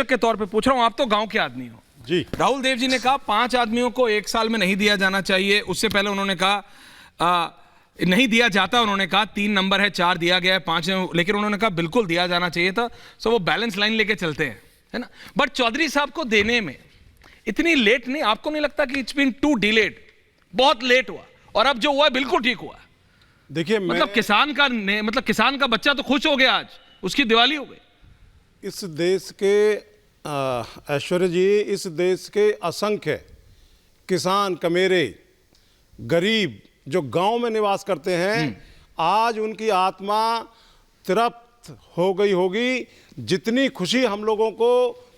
विश्लेषक के तौर पे पूछ रहा हूं, आप तो गांव के आदमी हो जी। राहुल देव जी ने कहा 5 आदमियों को 1 साल में नहीं दिया जाना चाहिए। उससे पहले उन्होंने कहा नहीं दिया जाता, उन्होंने कहा 3 नंबर है, 4 दिया गया है, 5 है, लेकिन उन्होंने कहा बिल्कुल दिया जाना चाहिए था। सो वो बैलेंस लाइन लेके चलते हैं, है ना। बट चौधरी साहब को देने में इतनी लेट नहीं, आपको नहीं लगता कि इट्स बीन टू डिलेड, बहुत लेट हुआ और अब जो हुआ बिल्कुल ठीक हुआ? देखिए, मतलब किसान का बच्चा तो खुश हो गया, आज उसकी दिवाली हो गई। इस देश के ऐश्वर्य जी, इस देश के असंख्य किसान, कमेरे, गरीब जो गांव में निवास करते हैं, आज उनकी आत्मा तृप्त हो गई होगी। जितनी खुशी हम लोगों को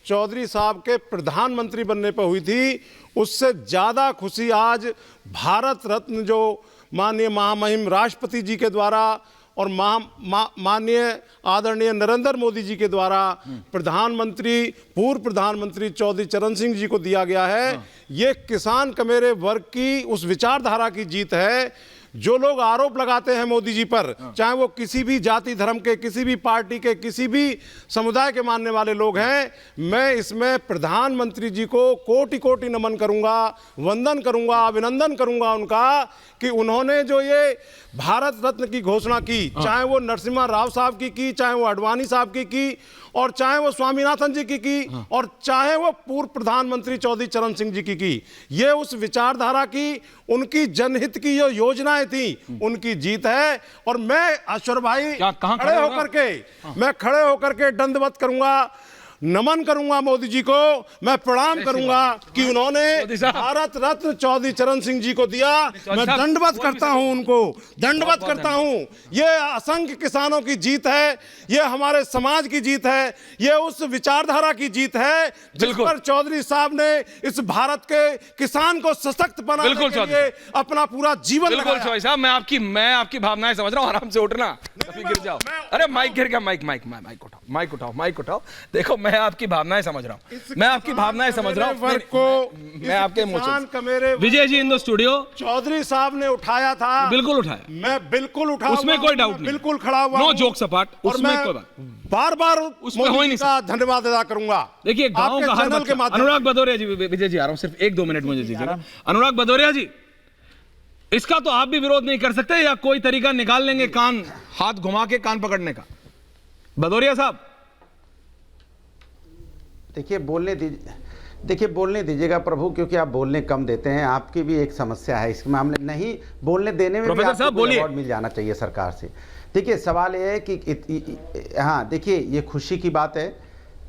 चौधरी साहब के प्रधानमंत्री बनने पर हुई थी, उससे ज़्यादा खुशी आज भारत रत्न जो माननीय महामहिम राष्ट्रपति जी के द्वारा और माननीय आदरणीय नरेंद्र मोदी जी के द्वारा पूर्व प्रधानमंत्री चौधरी चरण सिंह जी को दिया गया है। ये किसान कमेरे वर्ग की उस विचारधारा की जीत है। जो लोग आरोप लगाते हैं मोदी जी पर, चाहे वो किसी भी जाति धर्म के, किसी भी पार्टी के, किसी भी समुदाय के मानने वाले लोग हैं, मैं इसमें प्रधानमंत्री जी को कोटि कोटि नमन करूंगा, वंदन करूंगा, अभिनंदन करूंगा उनका कि उन्होंने जो ये भारत रत्न की घोषणा की, चाहे वो नरसिम्हा राव साहब की, चाहे वो अडवाणी साहब की और चाहे वो स्वामीनाथन जी की और चाहे वो पूर्व प्रधानमंत्री चौधरी चरण सिंह जी की, ये उस विचारधारा की, उनकी जनहित की जो योजनाएं थी, उनकी जीत है। और मैं अश्वर भाई मैं खड़े होकर के दंडवत करूंगा, नमन करूंगा मोदी जी को, मैं प्रणाम करूंगा कि उन्होंने भारत रत्न चौधरी चरण सिंह जी को दिया। मैं दंडवत करता हूं, उनको दंडवत करता हूं। ये असंख्य किसानों की जीत है, ये हमारे समाज की जीत है, ये उस विचारधारा की जीत है जिस पर चौधरी साहब ने इस भारत के किसान को सशक्त बनाने के लिए अपना पूरा जीवन लगाया। चौधरी साहब, मैं आपकी भावनाएं समझ रहा हूं, आराम से उठना, गिर जाओ। अरे माइक गिर गया, माइक उठाओ। देखो, मैं आपकी भावनाएं समझ रहा हूं, मैं आपकी भावनाएं समझ रहा हूं, मैं आपके emotions. Vijay ji in the studio, Chaudhary साहब ने उठाया था, बिल्कुल उठाया, मैं बिल्कुल उठा, उसमें कोई डाउट नहीं, बिल्कुल खड़ा हुआ, नो जोक्स अपार्ट, उसमें कोई बार बार उसमें हो ही नहीं का धन्यवाद अदा करूंगा। देखिए, गांव का हर बच्चा, अनुराग भदौरिया जी, विजय जी आ रहा हूं, सिर्फ 1-2 मिनट मुझे दीजिएगा। अनुराग भदौरिया जी, इसका तो आप भी विरोध नहीं कर सकते, या कोई तरीका निकाल लेंगे कान हाथ घुमा के कान पकड़ने का? भदौरिया साहब, देखिए बोलने दीजिएगा प्रभु, क्योंकि आप बोलने कम देते हैं। आपकी भी एक समस्या है इस मामले, नहीं बोलने देने में भी आपको अवार्ड मिल जाना चाहिए सरकार से। देखिए, सवाल ये है कि हाँ, देखिए, ये खुशी की बात है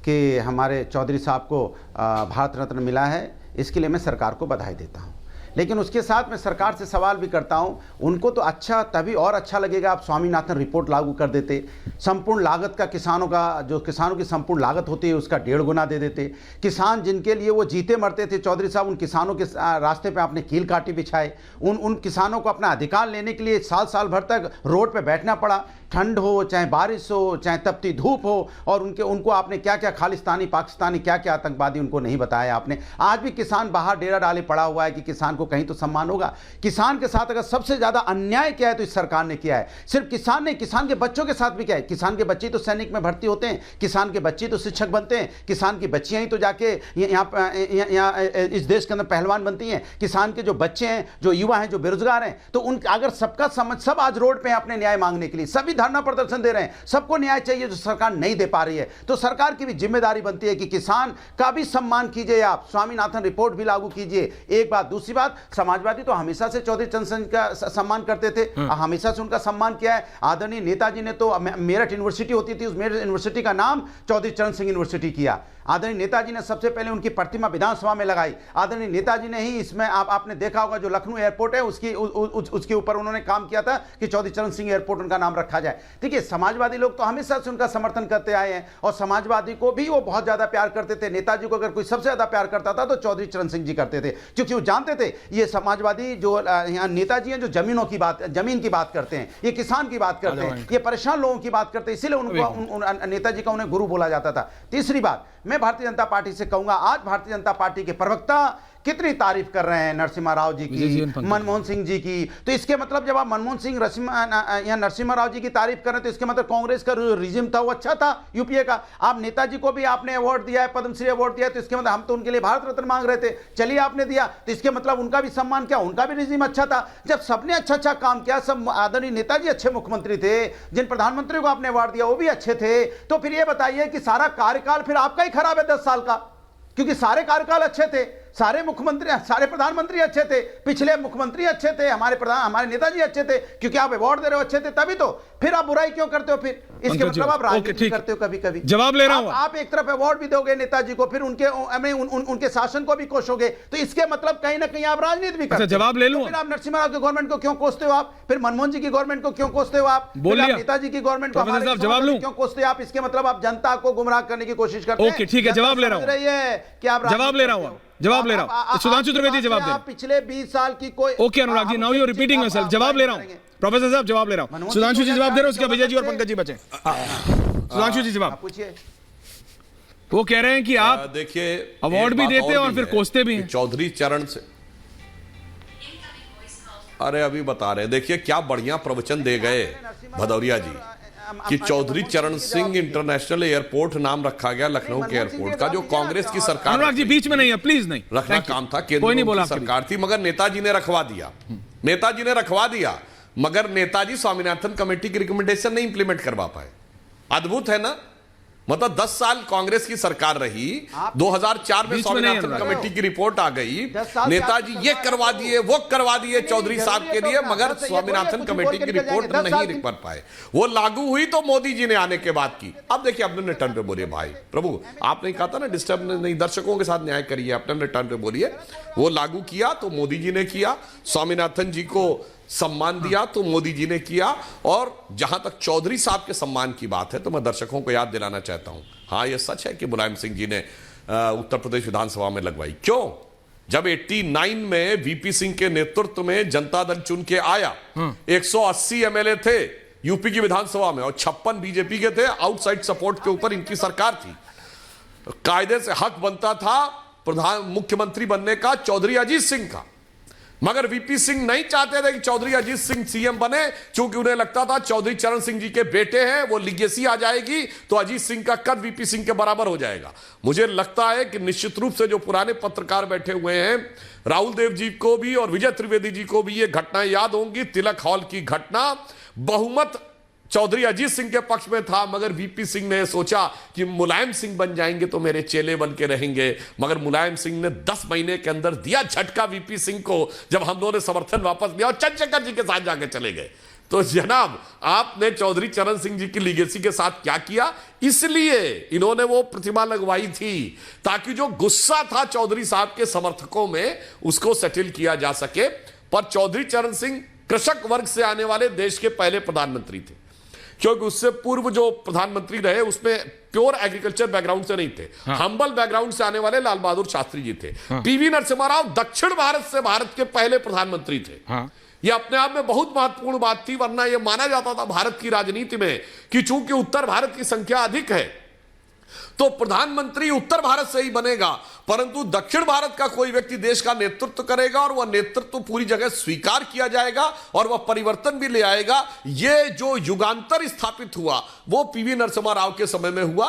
कि हमारे चौधरी साहब को भारत रत्न मिला है, इसके लिए मैं सरकार को बधाई देता हूँ। लेकिन उसके साथ मैं सरकार से सवाल भी करता हूं, उनको तो अच्छा, तभी और अच्छा लगेगा आप स्वामीनाथन रिपोर्ट लागू कर देते, संपूर्ण लागत का किसानों की संपूर्ण लागत होती है उसका 1.5 गुना दे देते। किसान जिनके लिए वो जीते मरते थे, चौधरी साहब, उन किसानों के रास्ते पे आपने कील काटी बिछाए। उन किसानों को अपना अधिकार लेने के लिए साल भर तक रोड पे बैठना पड़ा, ठंड हो चाहे बारिश हो चाहे तपती धूप हो, और उनको आपने क्या क्या खालिस्तानी पाकिस्तानी क्या क्या आतंकवादी उनको नहीं बताया आपने। आज भी किसान बाहर डेरा डाले पड़ा हुआ है कि किसान को कहीं तो सम्मान होगा। किसान के साथ अगर सबसे ज्यादा अन्याय किया है तो इस सरकार ने किया है। सिर्फ किसान नहीं, किसान के बच्चों के साथ भी क्या है। किसान के बच्चे तो सैनिक में भर्ती होते हैं, किसान के बच्चे तो शिक्षक बनते हैं, किसान की बच्चियां ही तो जाके यहाँ इस देश के अंदर पहलवान बनती हैं। किसान के जो बच्चे हैं, जो युवा हैं, जो बेरोजगार हैं, तो उन अगर सब आज रोड पे अपने न्याय मांगने के लिए, सभी धरना प्रदर्शन दे रहे हैं, सबको न्याय चाहिए जो सरकार नहीं दे पा रही है। तो सरकार की भी जिम्मेदारी बनती है कि किसान का भी सम्मान कीजिए, आप स्वामीनाथन रिपोर्ट भी लागू कीजिए। एक बात। दूसरी बात, समाजवादी तो हमेशा से चौधरी चरण सिंह का सम्मान करते थे, हमेशा से उनका सम्मान किया है। आदरणीय नेताजी ने तो मेरठ यूनिवर्सिटी होती थी, उस मेरठ यूनिवर्सिटी का नाम चौधरी चरण सिंह यूनिवर्सिटी किया। आदरणीय नेताजी ने सबसे पहले उनकी प्रतिमा विधानसभा में लगाई। आदरणीय नेताजी ने ही इसमें आपने देखा होगा जो लखनऊ एयरपोर्ट है उसके ऊपर उन्होंने काम किया था कि चौधरी चरण सिंह एयरपोर्ट उनका नाम रखा जाए। देखिए, समाजवादी लोग तो हमेशा से उनका समर्थन करते आए हैं और समाजवादी को भी वो बहुत ज्यादा प्यार करते थे। नेताजी को अगर कोई सबसे ज्यादा प्यार करता था तो चौधरी चरण सिंह जी करते थे, क्योंकि वो जानते थे ये समाजवादी जो यहाँ नेताजी हैं जो जमीन की बात करते हैं, ये किसान की बात करते हैं, ये परेशान लोगों की बात करते हैं, इसीलिए उनको नेताजी का उन्हें गुरु बोला जाता था। तीसरी बात, मैं भारतीय जनता पार्टी से कहूंगा, आज भारतीय जनता पार्टी के प्रवक्ता कितनी तारीफ कर रहे हैं नरसिम्हा राव जी की, मनमोहन सिंह जी की। तो इसके मतलब जब आप मनमोहन सिंह या नरसिम्हा राव जी की तारीफ कर रहे हैं तो इसके मतलब कांग्रेस का रिजिम था वो अच्छा था यूपीए का। आप नेताजी को भी आपने अवार्ड दिया है, पद्मश्री अवार्ड दिया है, तो इसके मतलब हम तो उनके लिए भारत रत्न मांग रहे थे, चलिए आपने दिया, तो इसके मतलब उनका भी सम्मान किया, उनका भी रिजिम अच्छा था। जब सबने अच्छा अच्छा काम किया, सब आदरणीय नेताजी अच्छे मुख्यमंत्री थे, जिन प्रधानमंत्री को आपने अवार्ड दिया वो भी अच्छे थे, तो फिर ये बताइए कि सारा कार्यकाल फिर आपका ही खराब है 10 साल का, क्योंकि सारे कार्यकाल अच्छे थे, सारे मुख्यमंत्री, सारे प्रधानमंत्री अच्छे थे, पिछले मुख्यमंत्री अच्छे थे, हमारे नेताजी अच्छे थे, क्योंकि आप अवार्ड दे रहे हो अच्छे थे तभी तो। फिर आप बुराई क्यों करते हो? फिर इसके मतलब आप राजनीति करते हो कभी कभी। जवाब ले रहा हूं। आप एक तरफ अवार्ड भी दोगे नेताजी को, फिर उनके शासन को भी कोसोगे, तो इसके मतलब कहीं ना कहीं आप राजनीति भी करते हो। जवाब ले लूं। फिर आप नरसिम्हा राव की गवर्नमेंट को क्यों कोसते हो आप? फिर मनमोहन जी की गवर्नमेंट को क्यों कोसते हो आप? नेताजी की गवर्नमेंट को क्यों कोसते हो आप? इसके मतलब आप जनता को गुमराह करने की कोशिश करते हैं। ओके ठीक है, जवाब ले रहा हूं। जवाब ले रहा हूं, जवाब ले रहा हूं। सुधांशु त्रिवेदी जवाब दे। पिछले 20 साल की कोई okay Anurag ji, now you are repeating yourself. जवाब ले रहा हूं प्रोफेसर साहब, जवाब ले रहा हूं। सुधांशु जी जवाब दे रहे हो, उसके विजय जी और पंकज जी बचे। सुधांशु जी जवाब पूछिए। वो कह रहे हैं कि आप देखिए अवार्ड भी देते हैं और फिर कोसते भी हैं। चौधरी चरण से, अरे अभी बता रहे हैं, देखिए क्या बढ़िया प्रवचन दे गए भदौरिया जी कि चौधरी चरण सिंह इंटरनेशनल एयरपोर्ट नाम रखा गया लखनऊ के एयरपोर्ट का, जो कांग्रेस की सरकार, अनुराग जी बीच में नहीं है प्लीज, नहीं रखना काम था, केंद्र की सरकार थी, मगर नेताजी ने रखवा दिया, नेताजी ने रखवा दिया, मगर नेताजी स्वामीनाथन कमेटी की रिकमेंडेशन नहीं इंप्लीमेंट करवा पाए। अद्भुत है ना, मतलब 10 साल कांग्रेस की सरकार रही, 2004 में स्वामीनाथन कमेटी की रिपोर्ट आ गई, नेताजी ये करवा दिए वो करवा दिए चौधरी साहब के लिए, मगर स्वामीनाथन कमेटी की रिपोर्ट नहीं कर पाए। वो लागू हुई तो मोदी जी ने आने के बाद की। अब देखिए अपने टर्न पे बोलिए भाई प्रभु, आपने कहा था ना डिस्टर्ब नहीं, दर्शकों के साथ न्याय करिए, अपने टर्न पे बोलिए। वो लागू किया तो मोदी जी ने किया, स्वामीनाथन जी को सम्मान दिया तो मोदी जी ने किया। और जहां तक चौधरी साहब के सम्मान की बात है तो मैं दर्शकों को याद दिलाना चाहता हूं, हां यह सच है कि मुलायम सिंह जी ने उत्तर प्रदेश विधानसभा में लगवाई। क्यों? जब 89 में वीपी सिंह के नेतृत्व में जनता दल चुन के आया, 180 एमएलए थे यूपी की विधानसभा में और 56 बीजेपी के थे, आउटसाइड सपोर्ट के ऊपर इनकी सरकार थी। कायदे से हक बनता था मुख्यमंत्री बनने का चौधरी अजीत सिंह का, मगर वीपी सिंह नहीं चाहते थे कि चौधरी अजीत सिंह सीएम बने, क्योंकि उन्हें लगता था चौधरी चरण सिंह जी के बेटे हैं, वो लीगेसी आ जाएगी तो अजीत सिंह का कद वीपी सिंह के बराबर हो जाएगा। मुझे लगता है कि निश्चित रूप से जो पुराने पत्रकार बैठे हुए हैं, राहुल देव जी को भी और विजय त्रिवेदी जी को भी ये घटनाएं याद होंगी। तिलक हॉल की घटना, बहुमत चौधरी अजीत सिंह के पक्ष में था, मगर वीपी सिंह ने सोचा कि मुलायम सिंह बन जाएंगे तो मेरे चेले बन के रहेंगे, मगर मुलायम सिंह ने 10 महीने के अंदर दिया झटका वीपी सिंह को, जब हम दोनों ने समर्थन वापस लिया और चंद्रशेखर जी के साथ जाके चले गए। तो जनाब आपने चौधरी चरण सिंह जी की लीगेसी के साथ क्या किया? इसलिए इन्होंने वो प्रतिमा लगवाई थी ताकि जो गुस्सा था चौधरी साहब के समर्थकों में उसको सेटल किया जा सके। पर चौधरी चरण सिंह कृषक वर्ग से आने वाले देश के पहले प्रधानमंत्री थे, क्योंकि उससे पूर्व जो प्रधानमंत्री रहे उसमें प्योर एग्रीकल्चर बैकग्राउंड से नहीं थे, हम्बल बैकग्राउंड से आने वाले लाल बहादुर शास्त्री जी थे। पीवी नरसिम्हा राव दक्षिण भारत से भारत के पहले प्रधानमंत्री थे। यह अपने आप में बहुत महत्वपूर्ण बात थी, वरना यह माना जाता था भारत की राजनीति में कि चूंकि उत्तर भारत की संख्या अधिक है तो प्रधानमंत्री उत्तर भारत से ही बनेगा, परंतु दक्षिण भारत का कोई व्यक्ति देश का नेतृत्व करेगा और वह नेतृत्व पूरी जगह स्वीकार किया जाएगा और वह परिवर्तन भी ले आएगा। यह जो युगांतर स्थापित हुआ वो पीवी नरसिम्हा राव के समय में हुआ।